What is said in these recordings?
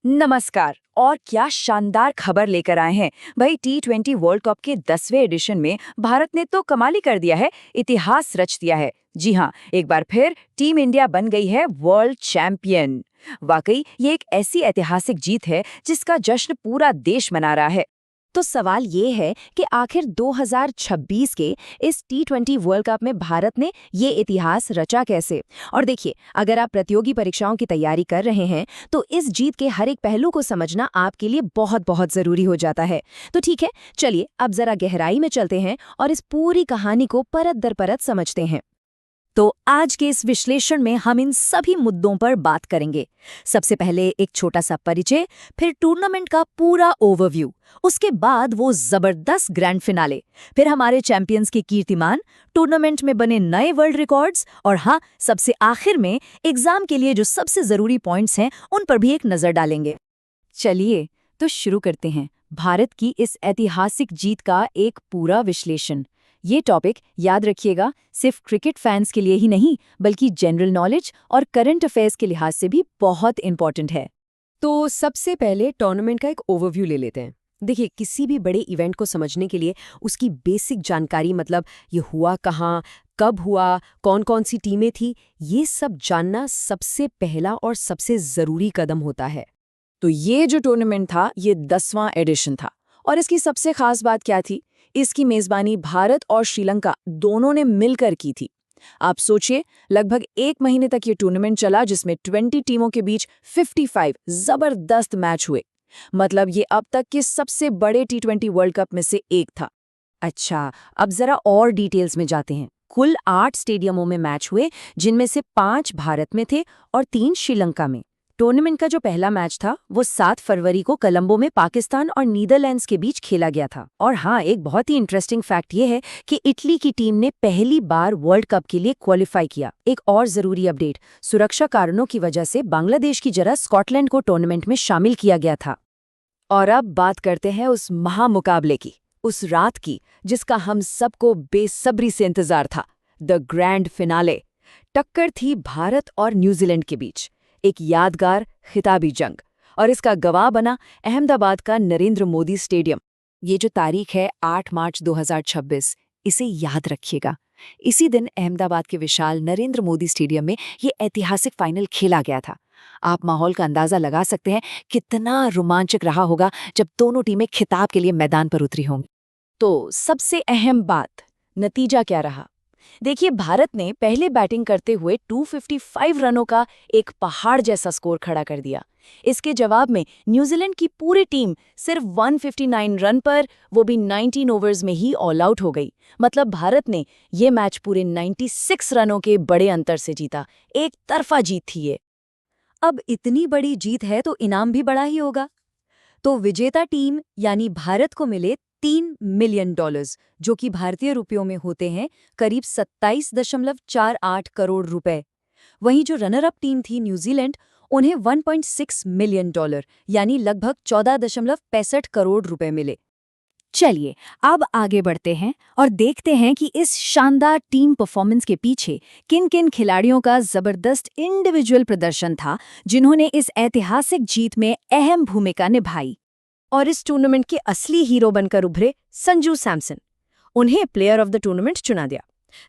नमस्कार। और क्या शानदार खबर लेकर आए हैं भाई। T20 वर्ल्ड कप के 10वें एडिशन में भारत ने तो कमाल ही कर दिया है, इतिहास रच दिया है। जी हाँ, एक बार फिर टीम इंडिया बन गई है वर्ल्ड चैंपियन। वाकई ये एक ऐसी ऐतिहासिक जीत है जिसका जश्न पूरा देश मना रहा है। तो सवाल ये है कि आखिर 2026 के इस T20 वर्ल्ड कप में भारत ने ये इतिहास रचा कैसे। और देखिए, अगर आप प्रतियोगी परीक्षाओं की तैयारी कर रहे हैं तो इस जीत के हर एक पहलू को समझना आपके लिए बहुत बहुत जरूरी हो जाता है। तो ठीक है, चलिए अब जरा गहराई में चलते हैं और इस पूरी कहानी को परत दर परत समझते हैं। तो आज के इस विश्लेषण में हम इन सभी मुद्दों पर बात करेंगे। सबसे पहले एक छोटा सा परिचय, फिर टूर्नामेंट का पूरा ओवरव्यू, उसके बाद वो जबरदस्त ग्रैंड फिनाले, फिर हमारे चैंपियंस के कीर्तिमान, टूर्नामेंट में बने नए वर्ल्ड रिकॉर्ड्स और हाँ, सबसे आखिर में एग्जाम के लिए जो सबसे जरूरी पॉइंट्स हैं उन पर भी एक नजर डालेंगे। चलिए तो शुरू करते हैं भारत की इस ऐतिहासिक जीत का एक पूरा विश्लेषण। ये टॉपिक याद रखिएगा, सिर्फ क्रिकेट फैंस के लिए ही नहीं बल्कि जनरल नॉलेज और करंट अफेयर्स के लिहाज से भी बहुत इंपॉर्टेंट है। तो सबसे पहले टूर्नामेंट का एक ओवरव्यू ले लेते हैं। देखिए, किसी भी बड़े इवेंट को समझने के लिए उसकी बेसिक जानकारी, मतलब ये हुआ कहाँ, कब हुआ, कौन कौन सी टीमें थी, ये सब जानना सबसे पहला और सबसे ज़रूरी कदम होता है। तो ये जो टूर्नामेंट था ये 10वां एडिशन था और इसकी सबसे खास बात क्या थी? इसकी मेजबानी भारत और श्रीलंका दोनों ने मिलकर की थी। आप सोचिए, लगभग 1 महीने तक ये टूर्नामेंट चला जिसमें 20 टीमों के बीच 55 जबरदस्त मैच हुए। मतलब ये अब तक के सबसे बड़े T20 वर्ल्ड कप में से एक था। अच्छा, अब जरा और डिटेल्स में जाते हैं। कुल 8 स्टेडियमों में मैच हुए, जिनमें से 5 भारत में थे और 3 श्रीलंका में। टूर्नामेंट का जो पहला मैच था वो 7 फरवरी को कोलंबो में पाकिस्तान और नीदरलैंड्स के बीच खेला गया था। और हाँ, एक बहुत ही इंटरेस्टिंग फैक्ट ये है कि इटली की टीम ने पहली बार वर्ल्ड कप के लिए क्वालिफाई किया। एक और जरूरी अपडेट, सुरक्षा कारणों की वजह से बांग्लादेश की जगह स्कॉटलैंड को टूर्नामेंट में शामिल किया गया था। और अब बात करते हैं उस महामुकाबले की, उस रात की जिसका हम सबको बेसब्री से इंतजार था, द ग्रैंड फिनाले। टक्कर थी भारत और न्यूजीलैंड के बीच, एक यादगार खिताबी जंग, और इसका गवाह बना अहमदाबाद का नरेंद्र मोदी स्टेडियम। ये जो तारीख है 8 मार्च 2026, इसे याद रखिएगा। इसी दिन अहमदाबाद के विशाल नरेंद्र मोदी स्टेडियम में ये ऐतिहासिक फाइनल खेला गया था। आप माहौल का अंदाजा लगा सकते हैं कितना रोमांचक रहा होगा जब दोनों टीमें खिताब के लिए मैदान पर उतरी होंगी। तो सबसे अहम बात, नतीजा क्या रहा? देखिए, भारत ने पहले बैटिंग करते हुए 255 रनों का एक पहाड़ जैसा स्कोर खड़ा कर दिया। इसके जवाब में न्यूजीलैंड की पूरी टीम सिर्फ 159 रन पर, वो भी 19 ओवर्स में ही ऑल आउट हो गई। मतलब भारत ने ये मैच पूरे 96 रनों के बड़े अंतर से जीता। एक तरफा जीत थी ये। अब इतनी बड़ी जीत है तो इनाम भी बड़ा ही होगा। तो विजेता टीम यानी भारत को मिले $3 मिलियन, जो कि भारतीय रुपयों में होते हैं करीब 27.48 करोड़ रुपए। वहीं जो रनर अप टीम थी न्यूजीलैंड, उन्हें $1.6 मिलियन यानी लगभग 14.65 करोड़ रुपए मिले। चलिए अब आगे बढ़ते हैं और देखते हैं कि इस शानदार टीम परफॉर्मेंस के पीछे किन किन खिलाड़ियों का जबरदस्त इंडिविजुअल प्रदर्शन था, जिन्होंने इस ऐतिहासिक जीत में अहम भूमिका निभाई। और इस टूर्नामेंट के असली हीरो बनकर उभरे संजू सैमसन। उन्हें प्लेयर ऑफ द टूर्नामेंट चुना गया।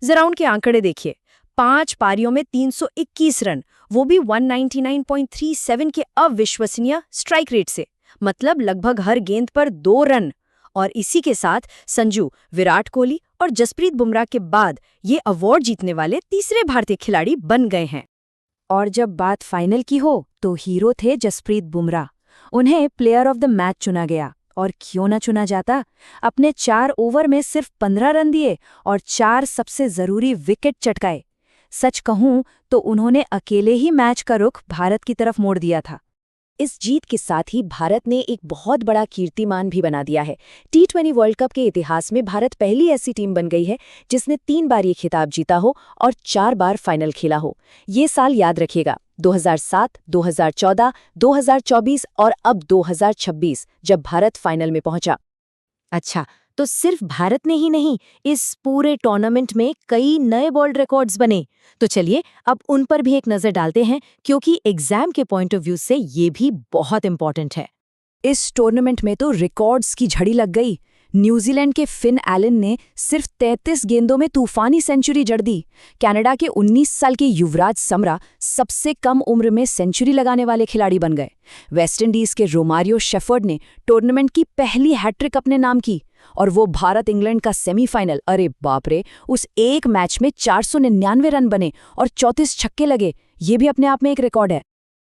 जरा उनके आंकड़े देखिए, 5 पारियों में 321 रन, वो भी 199.37 के अविश्वसनीय स्ट्राइक रेट से, मतलब लगभग हर गेंद पर 2 रन। और इसी के साथ संजू विराट कोहली और जसप्रीत बुमराह के बाद ये अवार्ड जीतने वाले तीसरे भारतीय खिलाड़ी बन गए हैं। और जब बात फाइनल की हो तो हीरो थे जसप्रीत बुमराह। उन्हें प्लेयर ऑफ द मैच चुना गया। और क्यों ना चुना जाता, अपने 4 ओवर में सिर्फ 15 रन दिए और 4 सबसे जरूरी विकेट चटकाए। सच कहूं तो उन्होंने अकेले ही मैच का रुख भारत की तरफ मोड़ दिया था। इस जीत के साथ ही भारत ने एक बहुत बड़ा कीर्तिमान भी बना दिया है। T20 वर्ल्ड कप के इतिहास में भारत पहली ऐसी टीम बन गई है जिसने 3 बार ये खिताब जीता हो और 4 बार फाइनल खेला हो। ये साल याद रखिएगा, 2007, 2014, 2024 और अब 2026, जब भारत फाइनल में पहुंचा। अच्छा, तो सिर्फ भारत ने ही नहीं, इस पूरे टूर्नामेंट में कई नए वर्ल्ड रिकॉर्ड्स बने। तो चलिए अब उन पर भी एक नज़र डालते हैं, क्योंकि एग्जाम के पॉइंट ऑफ व्यू से ये भी बहुत इंपॉर्टेंट है। इस टूर्नामेंट में तो रिकॉर्ड्स की झड़ी लग गई। न्यूजीलैंड के फिन एलन ने सिर्फ 33 गेंदों में तूफानी सेंचुरी जड़ दी। कनाडा के 19 साल के युवराज समरा सबसे कम उम्र में सेंचुरी लगाने वाले खिलाड़ी बन गए। वेस्टइंडीज के रोमारियो शेफर्ड ने टूर्नामेंट की पहली हैट्रिक अपने नाम की। और वो भारत इंग्लैंड का सेमीफाइनल, अरे बाप रे, उस एक मैच में 499 रन बने और 34 छक्के लगे। ये भी अपने आप में एक रिकॉर्ड है।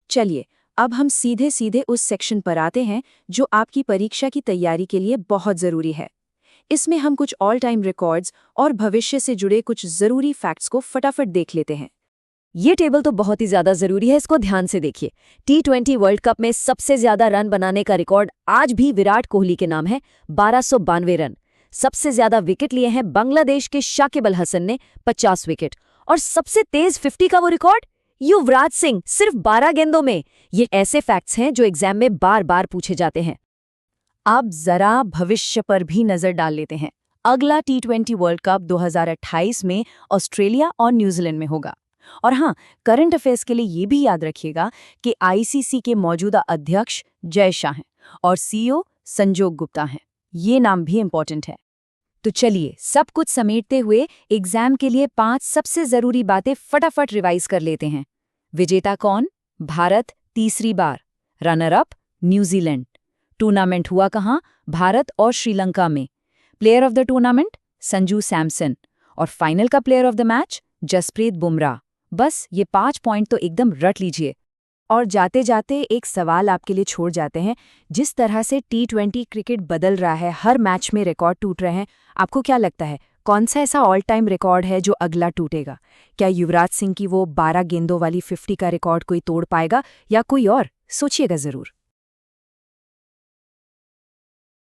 चलिए अब हम सीधे सीधे उस सेक्शन पर आते हैं जो आपकी परीक्षा की तैयारी के लिए बहुत ज़रूरी है। इसमें हम कुछ ऑल टाइम रिकॉर्ड्स और भविष्य से जुड़े कुछ ज़रूरी फैक्ट्स को फटाफट देख लेते हैं। ये टेबल तो बहुत ही ज्यादा जरूरी है, इसको ध्यान से देखिए। T20 वर्ल्ड कप में सबसे ज्यादा रन बनाने का रिकॉर्ड आज भी विराट कोहली के नाम है, 1292 रन। सबसे ज्यादा विकेट लिए हैं बांग्लादेश के शाकिब अल हसन ने, 50 विकेट। और सबसे तेज 50 का वो रिकॉर्ड युवराज सिंह, सिर्फ 12 गेंदों में। ये ऐसे फैक्ट्स हैं जो एग्जाम में बार बार पूछे जाते हैं। अब जरा भविष्य पर भी नजर डाल लेते हैं। अगला T20 वर्ल्ड कप 2028 में ऑस्ट्रेलिया और न्यूजीलैंड में होगा। और हाँ, करंट अफेयर्स के लिए ये भी याद रखिएगा कि ICC के मौजूदा अध्यक्ष जय शाह हैं और CEO संजोग गुप्ता हैं। ये नाम भी इंपॉर्टेंट है। तो चलिए सब कुछ समेटते हुए एग्जाम के लिए 5 सबसे जरूरी बातें फटाफट रिवाइज कर लेते हैं। विजेता कौन? भारत 3री बार। Runner up New Zealand. टूर्नामेंट हुआ कहाँ? भारत और श्रीलंका में। Player of the tournament Sanju Samson. और फाइनल का player of the match Jasprit Bumrah. बस ये 5 पॉइंट तो एकदम रट लीजिए। और जाते जाते एक सवाल आपके लिए छोड़ जाते हैं। जिस तरह से T20 क्रिकेट बदल रहा है, हर मैच में रिकॉर्ड टूट रहे हैं, आपको क्या लगता है कौन सा ऐसा ऑल टाइम रिकॉर्ड है जो अगला टूटेगा? क्या युवराज सिंह की वो 12 गेंदों वाली 50 का रिकॉर्ड कोई तोड़ पाएगा या कोई और? सोचिएगा जरूर।